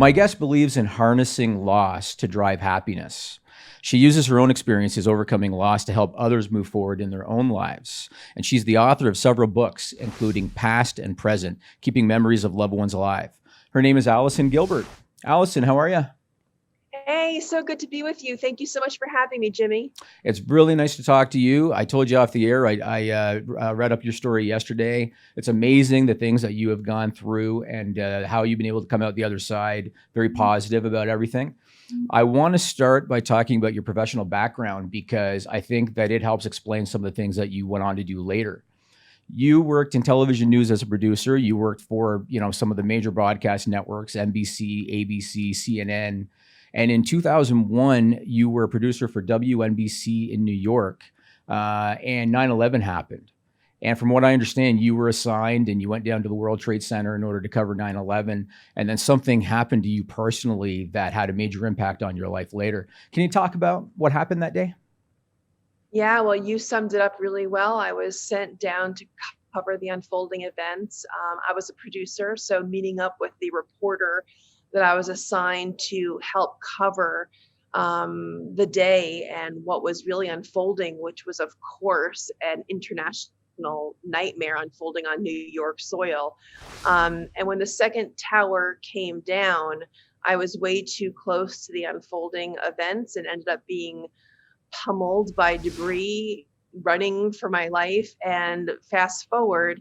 My guest believes in harnessing loss to drive happiness. She uses her own experiences overcoming loss to help others move forward in their own lives. And she's the author of several books, including Past and Present, Keeping Memories of Loved Ones Alive. Her name is Allison Gilbert. Allison, how are you? Hey, so good to be with you. Thank you so much for having me, Jimmy. It's really nice to talk to you. I told you off the air, I read up your story yesterday. It's amazing the things that you have gone through and how you've been able to come out the other side, very positive about everything. I want to start by talking about your professional background because I think that it helps explain some of the things that you went on to do later. You worked in television news as a producer. You worked for, some of the major broadcast networks, NBC, ABC, CNN. And in 2001, you were a producer for WNBC in New York, and 9/11 happened. And from what I understand, you were assigned and you went down to the World Trade Center in order to cover 9/11. And then something happened to you personally that had a major impact on your life later. Can you talk about what happened that day? Yeah, well, you summed it up really well. I was sent down to cover the unfolding events. I was a producer, so meeting up with the reporter that I was assigned to help cover the day and what was really unfolding, which was, of course, an international nightmare unfolding on New York soil. And when the second tower came down, I was way too close to the unfolding events and ended up being pummeled by debris, running for my life. And fast forward,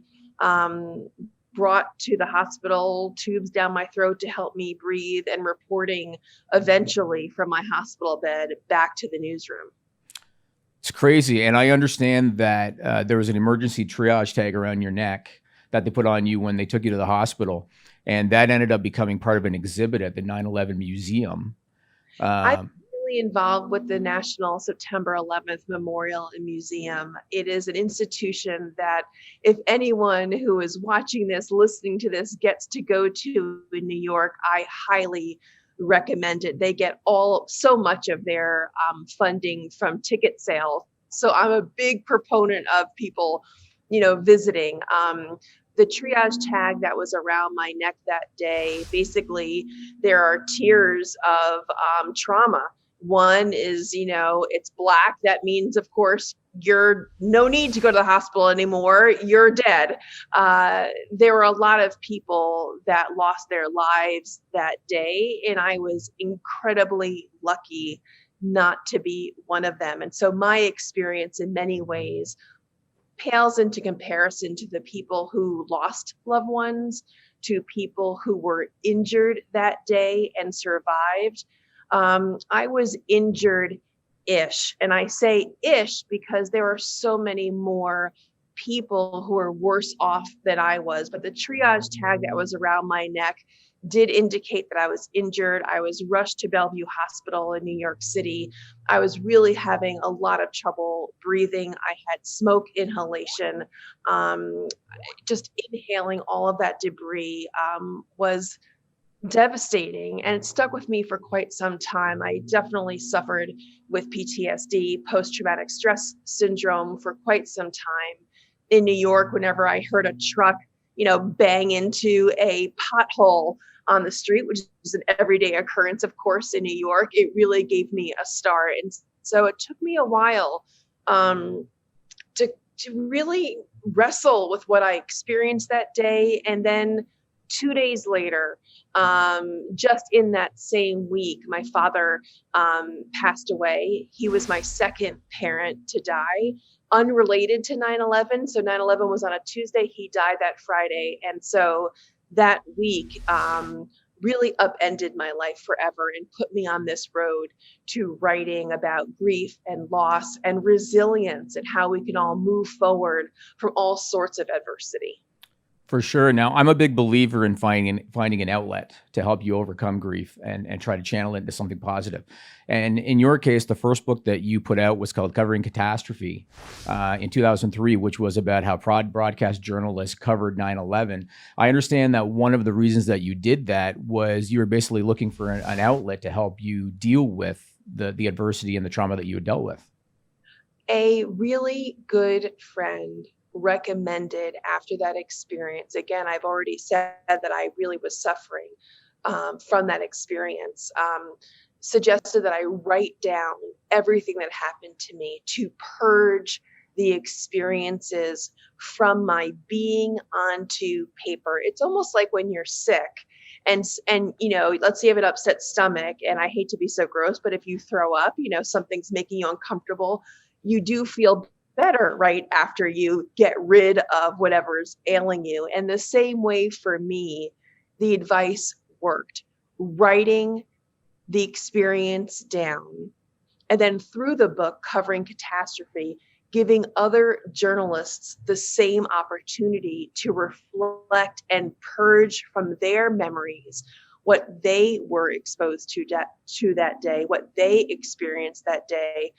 brought to the hospital, tubes down my throat to help me breathe, and reporting eventually from my hospital bed back to the newsroom. It's crazy. And I understand that there was an emergency triage tag around your neck that they put on you when they took you to the hospital. And that ended up becoming part of an exhibit at the 9/11 Museum. I'm Um, really involved with the National September 11th Memorial and Museum. It is an institution that if anyone who is watching this, listening to this, gets to go to in New York, I highly recommend it. They get so much of their funding from ticket sales. So I'm a big proponent of people, visiting. The triage tag that was around my neck that day, basically, there are tiers of trauma. One is, it's black. That means, of course, you're no need to go to the hospital anymore. You're dead. There were a lot of people that lost their lives that day, and I was incredibly lucky not to be one of them. And so my experience in many ways pales into comparison to the people who lost loved ones, to people who were injured that day and survived. I was injured ish. And I say ish because there are so many more people who are worse off than I was. But the triage tag that was around my neck did indicate that I was injured. I was rushed to Bellevue Hospital in New York City. I was really having a lot of trouble breathing. I had smoke inhalation. Um, just inhaling all of that debris was devastating, and it stuck with me for quite some time. I definitely suffered with PTSD, post-traumatic stress syndrome, for quite some time. In New York, whenever I heard a truck, bang into a pothole on the street, which is an everyday occurrence, of course, in New York, it really gave me a start. And so it took me a while to really wrestle with what I experienced that day. And then 2 days later, just in that same week, my father passed away. He was my second parent to die, unrelated to 9/11. So 9/11 was on a Tuesday. He died that Friday. And so that week really upended my life forever and put me on this road to writing about grief and loss and resilience and how we can all move forward from all sorts of adversity. For sure. Now, I'm a big believer in finding an outlet to help you overcome grief and try to channel it into something positive. And in your case, the first book that you put out was called Covering Catastrophe in 2003, which was about how broadcast journalists covered 9/11. I understand that one of the reasons that you did that was you were basically looking for an outlet to help you deal with the adversity and the trauma that you had dealt with. A really good friend recommended after that experience. Again, I've already said that I really was suffering. from that experience, suggested that I write down everything that happened to me to purge the experiences from my being onto paper. It's almost like when you're sick and let's say you have an upset stomach, and I hate to be so gross, but if you throw up, something's making you uncomfortable, you do feel better right after you get rid of whatever's ailing you. And the same way for me, the advice worked. Writing the experience down, and then through the book covering catastrophe, giving other journalists the same opportunity to reflect and purge from their memories what they were exposed to that day, what they experienced that day,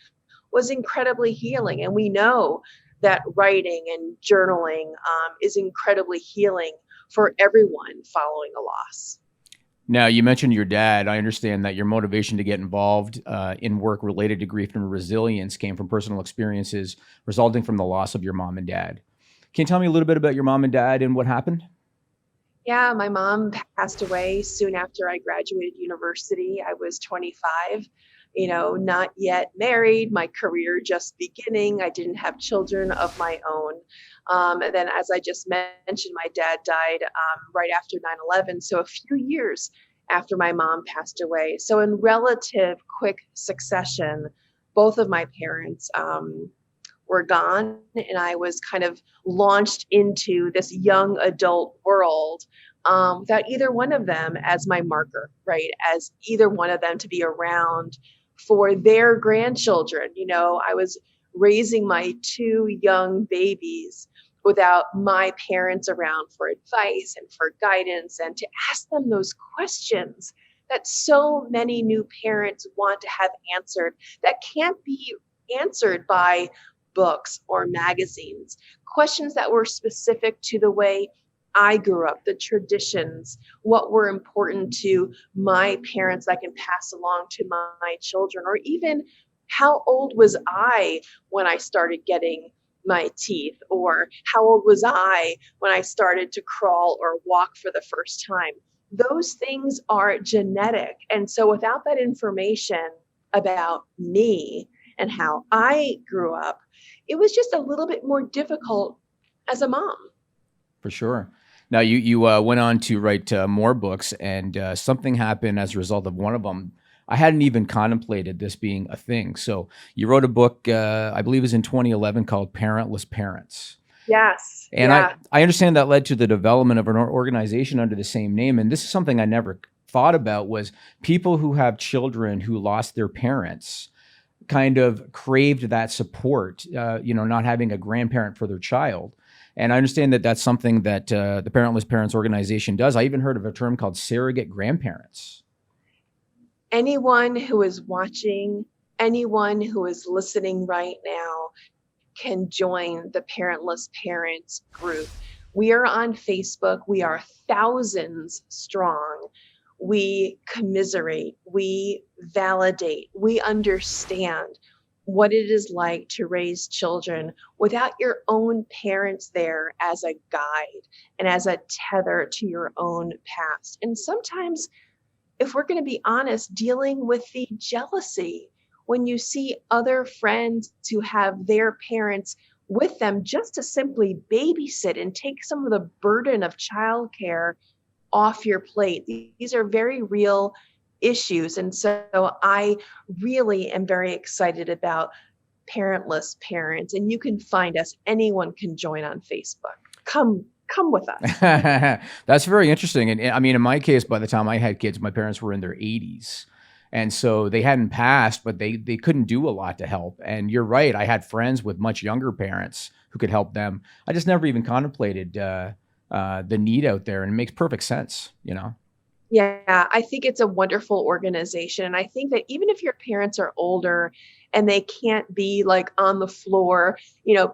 was incredibly healing. And we know that writing and journaling is incredibly healing for everyone following a loss. Now, you mentioned your dad. I understand that your motivation to get involved in work related to grief and resilience came from personal experiences resulting from the loss of your mom and dad. Can you tell me a little bit about your mom and dad and what happened? Yeah, my mom passed away soon after I graduated university. I was 25, not yet married, my career just beginning. I didn't have children of my own. And then, as I just mentioned, my dad died right after 9/11, so a few years after my mom passed away. So in relative quick succession, both of my parents were gone, and I was kind of launched into this young adult world without either one of them as my marker, right? As either one of them to be around for their grandchildren. I was raising my two young babies without my parents around for advice and for guidance and to ask them those questions that so many new parents want to have answered that can't be answered by books or magazines. Questions that were specific to the way I grew up, the traditions, what were important to my parents I can pass along to my children, or even how old was I when I started getting my teeth, or how old was I when I started to crawl or walk for the first time. Those things are genetic. And so without that information about me and how I grew up, it was just a little bit more difficult as a mom. For sure. Now, you went on to write more books, and something happened as a result of one of them. I hadn't even contemplated this being a thing. So you wrote a book, I believe it was in 2011, called Parentless Parents. Yes. And yeah. I understand that led to the development of an organization under the same name. And this is something I never thought about, was people who have children who lost their parents kind of craved that support, not having a grandparent for their child. And I understand that that's something that the Parentless Parents organization does. I even heard of a term called surrogate grandparents. Anyone who is watching, anyone who is listening right now can join the Parentless Parents group. We are on Facebook. We are thousands strong. We commiserate, we validate, we understand what it is like to raise children without your own parents there as a guide and as a tether to your own past. And sometimes, if we're going to be honest, dealing with the jealousy when you see other friends who have their parents with them just to simply babysit and take some of the burden of childcare off your plate. These are very real issues. And so I really am very excited about Parentless Parents. And you can find us. Anyone can join on Facebook. Come with us. That's very interesting. And I mean, in my case, by the time I had kids, my parents were in their 80s. And so they hadn't passed, but they couldn't do a lot to help. And you're right. I had friends with much younger parents who could help them. I just never even contemplated the need out there. And it makes perfect sense, Yeah, I think it's a wonderful organization. And I think that even if your parents are older and they can't be like on the floor,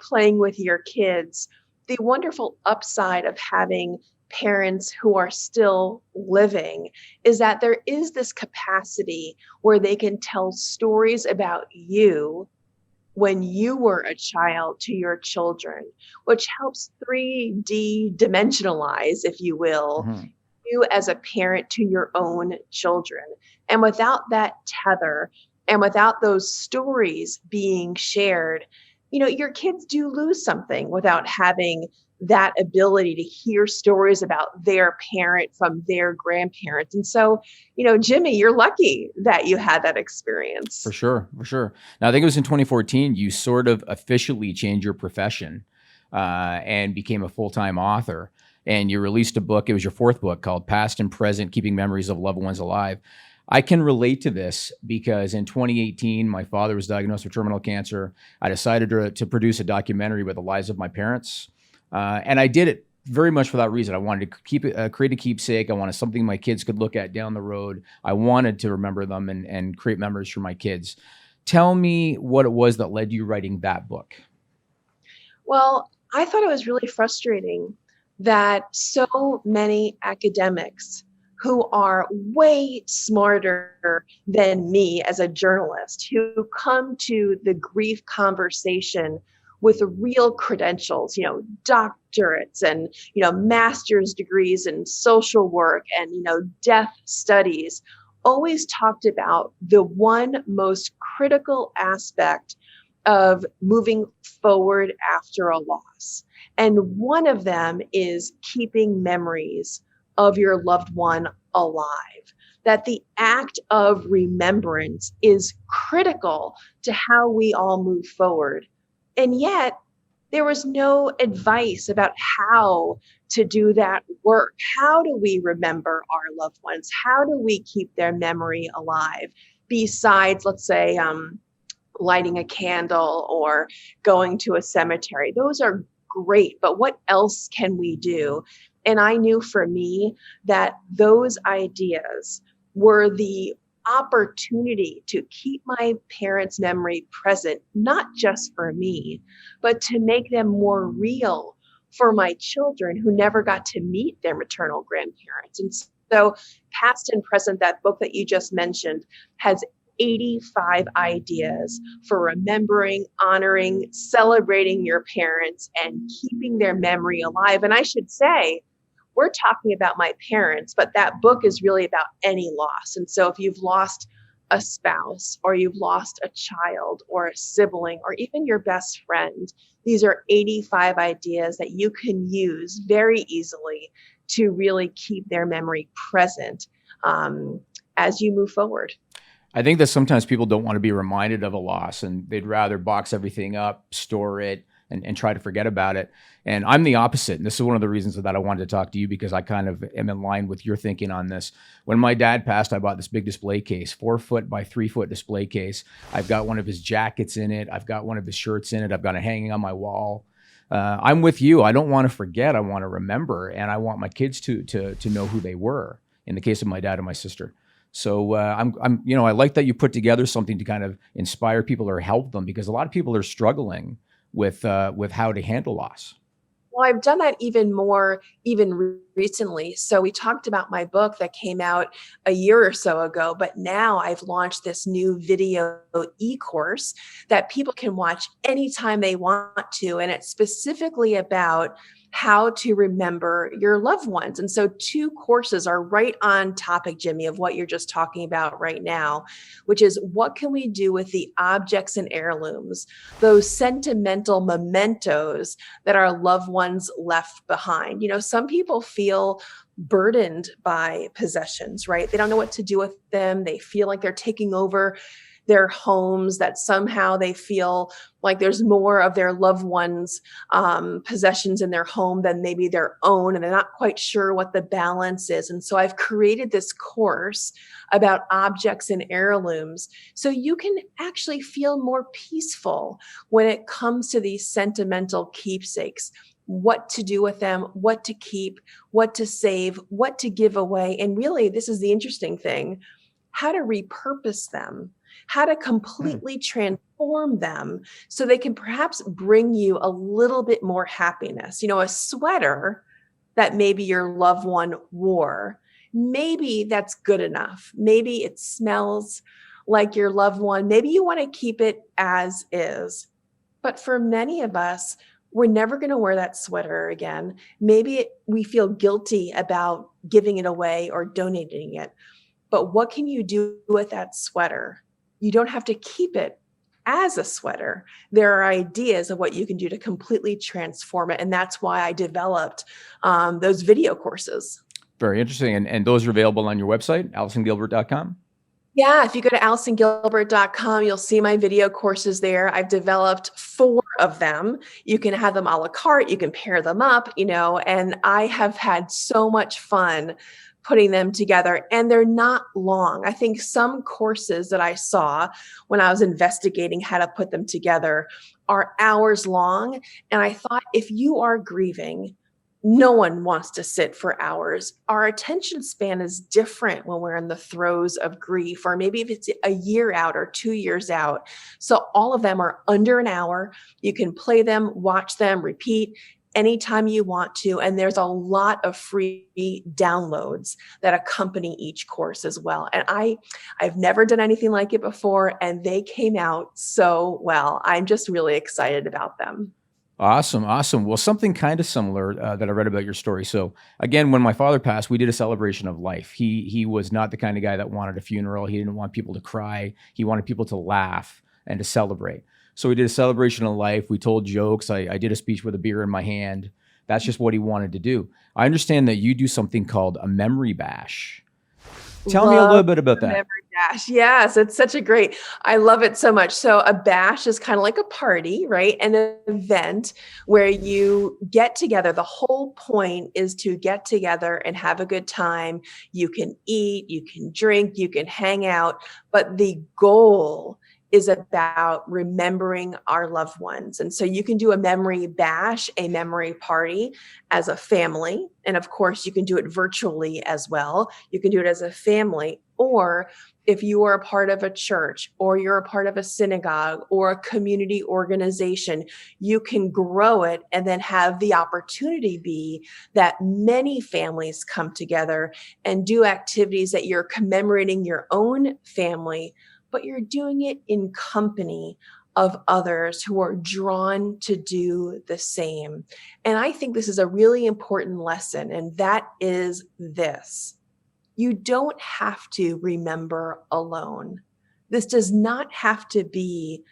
playing with your kids, the wonderful upside of having parents who are still living is that there is this capacity where they can tell stories about you when you were a child to your children, which helps 3D dimensionalize, if you will, you as a parent to your own children. And without that tether and without those stories being shared, your kids do lose something without having that ability to hear stories about their parent from their grandparents. And so, Jimmy, you're lucky that you had that experience. For sure, for sure. Now, I think it was in 2014, you sort of officially changed your profession and became a full-time author. And you released a book. It was your fourth book called Past and Present, Keeping Memories of Loved Ones Alive. I can relate to this because in 2018, my father was diagnosed with terminal cancer. I decided to produce a documentary with the lives of my parents. And I did it very much for that reason. I wanted to create a keepsake. I wanted something my kids could look at down the road. I wanted to remember them and create memories for my kids. Tell me what it was that led to you writing that book. Well, I thought it was really frustrating that so many academics who are way smarter than me as a journalist, who come to the grief conversation with real credentials, doctorates and, master's degrees in social work and, death studies, always talked about the one most critical aspect of moving forward after a loss. And one of them is keeping memories of your loved one alive. That the act of remembrance is critical to how we all move forward. And yet, there was no advice about how to do that work. How do we remember our loved ones? How do we keep their memory alive? Besides, let's say, lighting a candle or going to a cemetery. Those are great, but what else can we do? And I knew for me that those ideas were the opportunity to keep my parents' memory present, not just for me, but to make them more real for my children who never got to meet their maternal grandparents. And so Past and Present, that book that you just mentioned, has 85 ideas for remembering, honoring, celebrating your parents, and keeping their memory alive. And I should say, we're talking about my parents, but that book is really about any loss. And so if you've lost a spouse or you've lost a child or a sibling or even your best friend, these are 85 ideas that you can use very easily to really keep their memory present as you move forward. I think that sometimes people don't want to be reminded of a loss and they'd rather box everything up, store it, and try to forget about it. And I'm the opposite. And this is one of the reasons that I wanted to talk to you, because I kind of am in line with your thinking on this. When my dad passed, I bought this big display case, 4-foot by 3-foot display case. I've got one of his jackets in it. I've got one of his shirts in it. I've got it hanging on my wall. I'm with you. I don't want to forget. I want to remember. And I want my kids to know who they were, in the case of my dad and my sister. So I like that you put together something to kind of inspire people or help them, because a lot of people are struggling with how to handle loss. Well, I've done that even more, recently. So we talked about my book that came out a year or so ago, but now I've launched this new video e-course that people can watch anytime they want to. And it's specifically about how to remember your loved ones. And so 2 courses are right on topic, Jimmy, of what you're just talking about right now, which is what can we do with the objects and heirlooms, those sentimental mementos that our loved ones left behind. Some people feel burdened by possessions, right? They don't know what to do with them. They feel like they're taking over their homes, that somehow they feel like there's more of their loved ones' possessions in their home than maybe their own, and they're not quite sure what the balance is. And so I've created this course about objects and heirlooms so you can actually feel more peaceful when it comes to these sentimental keepsakes. What to do with them, what to keep, what to save, what to give away. And really, this is the interesting thing, how to repurpose them, how to completely transform them so they can perhaps bring you a little bit more happiness. A sweater that maybe your loved one wore, maybe that's good enough. Maybe it smells like your loved one. Maybe you want to keep it as is. But for many of us, we're never going to wear that sweater again. Maybe we feel guilty about giving it away or donating it. But what can you do with that sweater? You don't have to keep it as a sweater. There are ideas of what you can do to completely transform it. And that's why I developed those video courses. Very interesting. And those are available on your website, AllisonGilbert.com? Yeah, if you go to AllisonGilbert.com, you'll see my video courses there. I've developed 4 of them. You can have them a la carte, you can pair them up, and I have had so much fun putting them together, and they're not long. I think some courses that I saw when I was investigating how to put them together are hours long. And I thought, if you are grieving, no one wants to sit for hours. Our attention span is different when we're in the throes of grief, or maybe if it's a year out or 2 years out. So all of them are under an hour. You can play them, watch them, repeat anytime you want to. And there's a lot of free downloads that accompany each course as well. And I've never done anything like it before, and they came out so well. I'm just really excited about them. Awesome. Awesome. Well, something kind of similar that I read about your story. So again, when my father passed, we did a celebration of life. He was not the kind of guy that wanted a funeral. He didn't want people to cry. He wanted people to laugh and to celebrate. So we did a celebration of life. We told jokes. I did a speech with a beer in my hand. That's just what he wanted to do. I understand that you do something called a memory bash. Tell me a little bit about that. Memory bash. Yes, it's such a great, I love it so much. So a bash is kind of like a party, right? An event where you get together. The whole point is to get together and have a good time. You can eat, you can drink, you can hang out, but the goal is about remembering our loved ones. And so you can do a memory bash, a memory party as a family. And of course, you can do it virtually as well. You can do it as a family, or if you are a part of a church, or you're a part of a synagogue or a community organization, you can grow it and then have the opportunity be that many families come together and do activities that you're commemorating your own family, but you're doing it in company of others who are drawn to do the same. And I think this is a really important lesson, and that is this: you don't have to remember alone. This does not have to be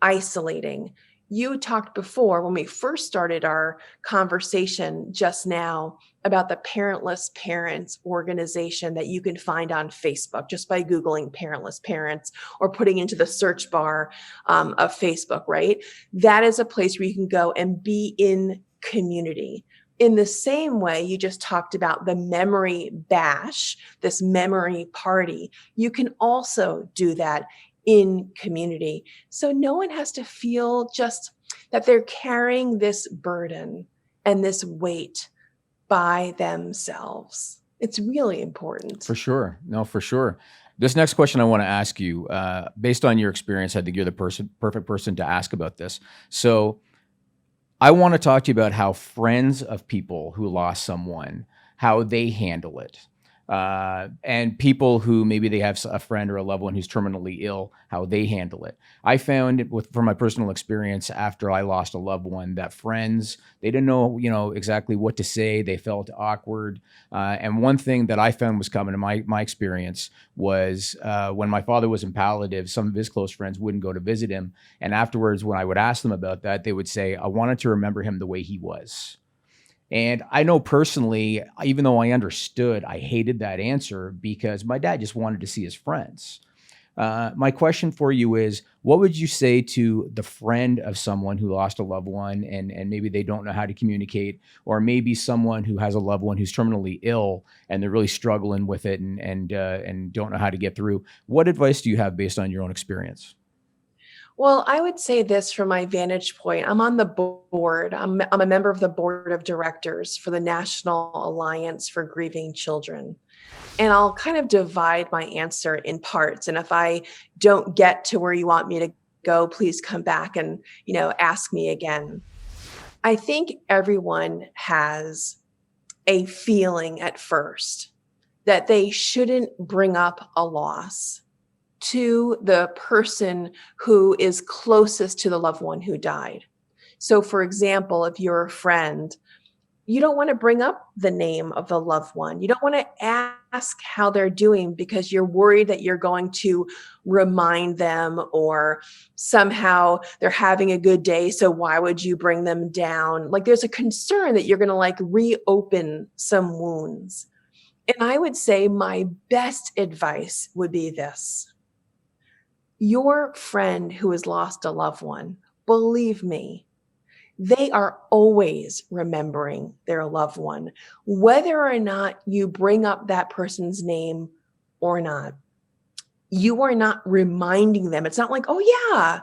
isolating. You talked before, when we first started our conversation just now, about the Parentless Parents organization that you can find on Facebook just by Googling Parentless Parents or putting into the search bar of Facebook, right? That is a place where you can go and be in community. In the same way you just talked about the memory bash, this memory party, you can also do that in community. So no one has to feel just that they're carrying this burden and this weight by themselves. It's really important. For sure. No, for sure. This next question I want to ask you, based on your experience, I think you're the perfect person to ask about this. So I want to talk to you about how friends of people who lost someone, how they handle it. And people who maybe they have a friend or a loved one who's terminally ill, how they handle it. I found it from my personal experience after I lost a loved one that friends, they didn't know, exactly what to say. They felt awkward. And one thing that I found was common in my experience was when my father was in palliative, some of his close friends wouldn't go to visit him. And afterwards, when I would ask them about that, they would say, I wanted to remember him the way he was. And I know personally, even though I understood, I hated that answer because my dad just wanted to see his friends. My question for you is, what would you say to the friend of someone who lost a loved one and maybe they don't know how to communicate, or maybe someone who has a loved one who's terminally ill and they're really struggling with it and don't know how to get through? What advice do you have based on your own experience? Well, I would say this from my vantage point. I'm on the board. I'm a member of the board of directors for the National Alliance for Grieving Children. And I'll kind of divide my answer in parts. And if I don't get to where you want me to go, please come back and, ask me again. I think everyone has a feeling at first that they shouldn't bring up a loss to the person who is closest to the loved one who died. So for example, if you're a friend, you don't want to bring up the name of the loved one. You don't want to ask how they're doing because you're worried that you're going to remind them or somehow they're having a good day. So why would you bring them down? Like there's a concern that you're going to like reopen some wounds. And I would say my best advice would be this. Your friend who has lost a loved one, believe me, they are always remembering their loved one, whether or not you bring up that person's name or not. You are not reminding them. It's not like, oh yeah,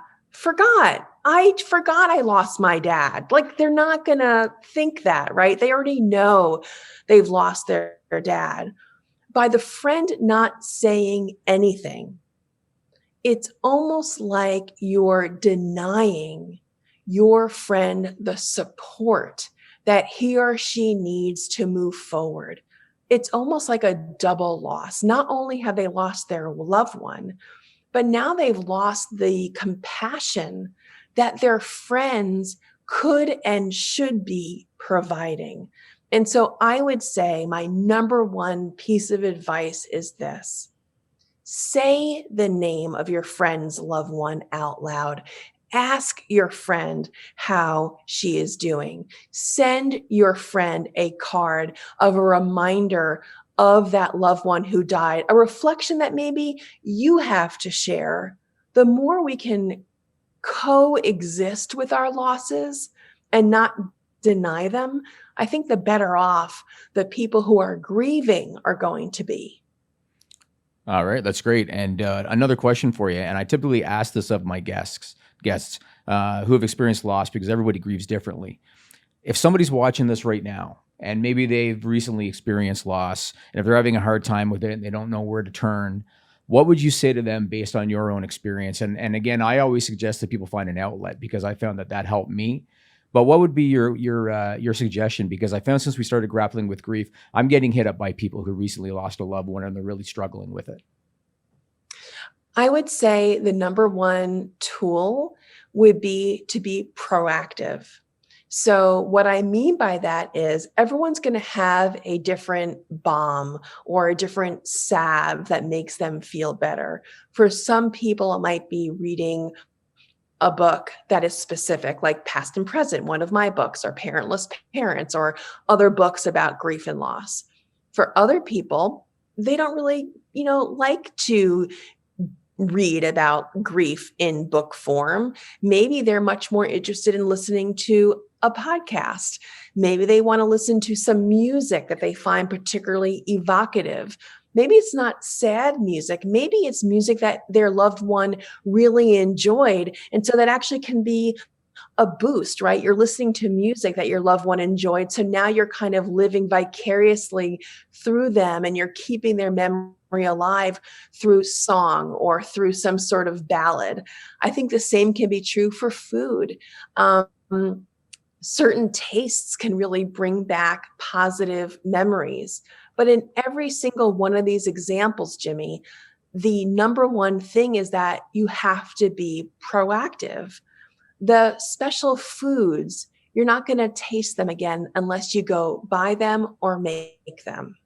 I forgot I lost my dad. Like they're not going to think that, right? They already know they've lost their dad. By the friend not saying anything, it's almost like you're denying your friend the support that he or she needs to move forward. It's almost like a double loss. Not only have they lost their loved one, but now they've lost the compassion that their friends could and should be providing. And so I would say my number one piece of advice is this. Say the name of your friend's loved one out loud. Ask your friend how she is doing. Send your friend a card of a reminder of that loved one who died, a reflection that maybe you have to share. The more we can coexist with our losses and not deny them, I think the better off the people who are grieving are going to be. All right, that's great. And another question for you, and I typically ask this of my guests who have experienced loss because everybody grieves differently. If somebody's watching this right now and maybe they've recently experienced loss, and if they're having a hard time with it and they don't know where to turn, what would you say to them based on your own experience? And again, I always suggest that people find an outlet because I found that helped me. But what would be your suggestion? Because I found since we started grappling with grief, I'm getting hit up by people who recently lost a loved one and they're really struggling with it. I would say the number one tool would be to be proactive. So what I mean by that is everyone's going to have a different balm or a different salve that makes them feel better. For some people, it might be reading a book that is specific, like Past and Present, one of my books, or Parentless Parents, or other books about grief and loss. For other people, they don't really, like to read about grief in book form. Maybe they're much more interested in listening to a podcast. Maybe they want to listen to some music that they find particularly evocative. Maybe it's not sad music. Maybe it's music that their loved one really enjoyed. And so that actually can be a boost, right? You're listening to music that your loved one enjoyed. So now you're kind of living vicariously through them and you're keeping their memory alive through song or through some sort of ballad. I think the same can be true for food. Certain tastes can really bring back positive memories. But in every single one of these examples, Jimmy, the number one thing is that you have to be proactive. The special foods, you're not going to taste them again unless you go buy them or make them.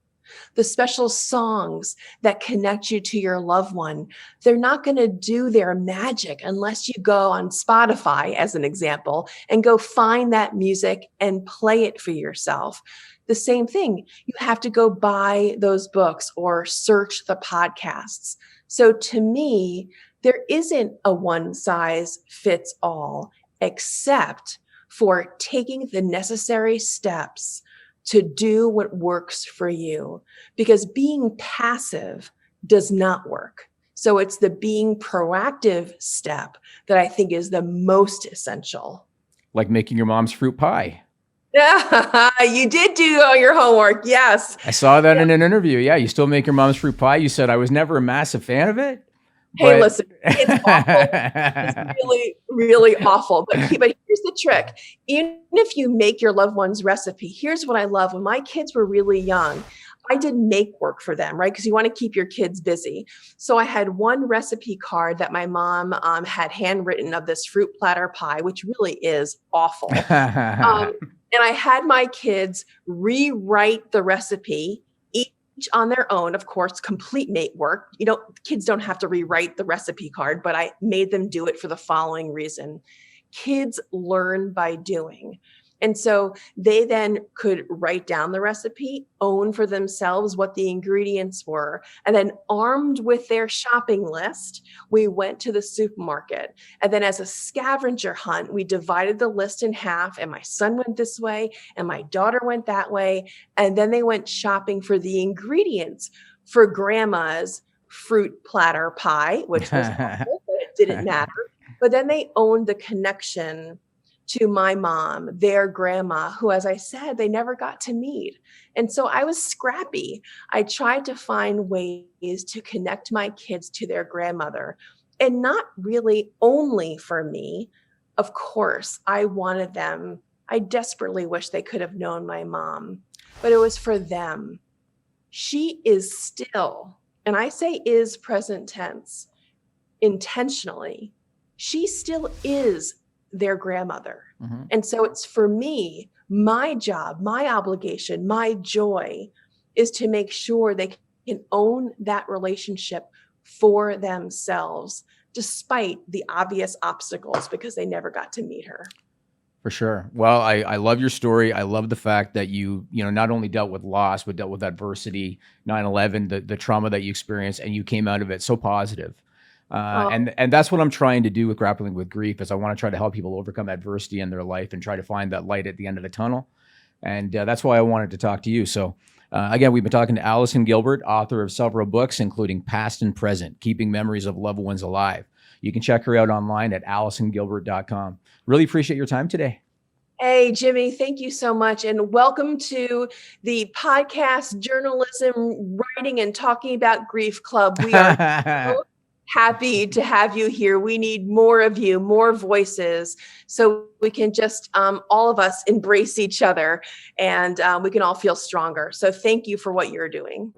The special songs that connect you to your loved one, they're not going to do their magic unless you go on Spotify, as an example, and go find that music and play it for yourself. The same thing, you have to go buy those books or search the podcasts. So to me, there isn't a one size fits all, except for taking the necessary steps to do what works for you, because being passive does not work. So it's the being proactive step that I think is the most essential. Like making your mom's fruit pie. Yeah, you did do all your homework. Yes. I saw that in an interview. Yeah, you still make your mom's fruit pie. You said I was never a massive fan of it. Hey, listen, it's awful. It's really, really awful. But here's the trick. Even if you make your loved one's recipe, here's what I love. When my kids were really young, I did make work for them, right? Because you want to keep your kids busy. So I had one recipe card that my mom had handwritten of this fruit platter pie, which really is awful. And I had my kids rewrite the recipe, each on their own, of course, complete mate work. Kids don't have to rewrite the recipe card, but I made them do it for the following reason. Kids learn by doing. And so they then could write down the recipe, own for themselves what the ingredients were, and then armed with their shopping list, we went to the supermarket. And then as a scavenger hunt, we divided the list in half, and my son went this way and my daughter went that way. And then they went shopping for the ingredients for grandma's fruit platter pie, which was awful, but it didn't matter. But then they owned the connection to my mom, their grandma, who, as I said, they never got to meet. And so I was scrappy. I tried to find ways to connect my kids to their grandmother, and not really only for me. Of course, I wanted them. I desperately wish they could have known my mom, but it was for them. She is still, and I say is present tense, intentionally, she still is their grandmother. Mm-hmm. And so it's for me, my job, my obligation, my joy is to make sure they can own that relationship for themselves, despite the obvious obstacles, because they never got to meet her. For sure. Well, I love your story. I love the fact that you not only dealt with loss, but dealt with adversity, 9/11, the trauma that you experienced, and you came out of it so positive. And that's what I'm trying to do with Grappling with Grief, is I want to try to help people overcome adversity in their life and try to find that light at the end of the tunnel. And that's why I wanted to talk to you. So again, we've been talking to Allison Gilbert, author of several books, including Past and Present, Keeping Memories of Loved Ones Alive. You can check her out online at AllisonGilbert.com. Really appreciate your time today. Hey, Jimmy, thank you so much. And welcome to the podcast journalism, writing and talking about grief club. We are so happy to have you here. We need more of you, more voices, so we can just all of us embrace each other, and we can all feel stronger. So thank you for what you're doing.